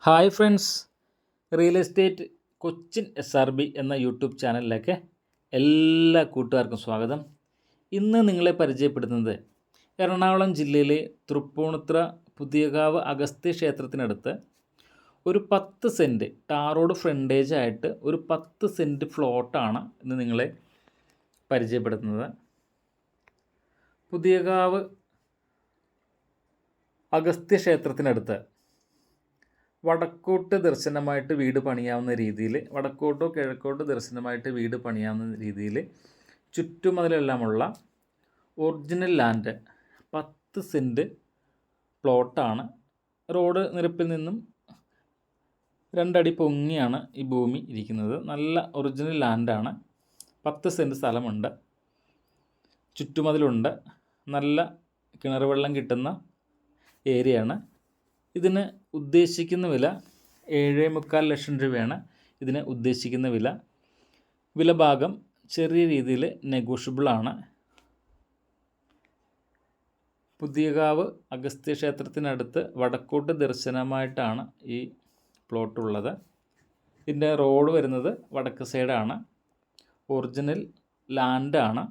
Hi friends, real estate Cochin SRB എന്ന YouTube ചാനലിലേക്ക് എല്ലാ കൂട്ടുകാർക്കും സ്വാഗതം. ഇന്ന് നിങ്ങളെ പരിചയപ്പെടുത്തുന്നത് എറണാകുളം ജില്ലയിലെ തൃപ്പൂണിത്തുറ പുതിയകാവ് അഗസ്ത്യ ക്ഷേത്രത്തിനടുത്ത് ഒരു 10 സെൻറ്റ് ടാർ റോഡ് ഫ്രണ്ടേജ് ആയിട്ട് ഒരു 10 സെൻറ്റ് ഫ്ലോട്ടാണ് ഇന്ന് നിങ്ങളെ പരിചയപ്പെടുത്തുന്നത്. പുതിയകാവ് അഗസ്ത്യ ക്ഷേത്രത്തിനടുത്ത് വടക്കോട്ട് ദർശനമായിട്ട് വീട് പണിയാവുന്ന രീതിയിൽ, വടക്കോട്ടോ കിഴക്കോട്ടോ ദർശനമായിട്ട് വീട് പണിയാവുന്ന രീതിയിൽ ചുറ്റുമതിലെല്ലാമുള്ള ഒറിജിനൽ ലാൻഡ് 10 സെൻറ്റ് പ്ലോട്ടാണ്. റോഡ് നിരപ്പിൽ നിന്നും 2 അടി പൊങ്ങിയാണ് ഈ ഭൂമി ഇരിക്കുന്നത്. നല്ല ഒറിജിനൽ ലാൻഡാണ്. 10 സെൻറ്റ് സ്ഥലമുണ്ട്, ചുറ്റുമതിലുണ്ട്, നല്ല കിണർ വെള്ളം കിട്ടുന്ന ഏരിയയാണ്. ഇതിന് ഉദ്ദേശിക്കുന്ന വില 7.25 ലക്ഷം രൂപയാണ്. ഇതിന് ഉദ്ദേശിക്കുന്ന വില ഭാഗം ചെറിയ രീതിയിൽ നെഗോഷ്യബിളാണ്. പുതിയകാവ് അഗസ്ത്യ ക്ഷേത്രത്തിനടുത്ത് വടക്കോട്ട് ദർശനമായിട്ടാണ് ഈ പ്ലോട്ടുള്ളത്. ഇതിൻ്റെ റോഡ് വരുന്നത് വടക്ക് സൈഡാണ്. ഒറിജിനൽ ലാൻഡാണ്.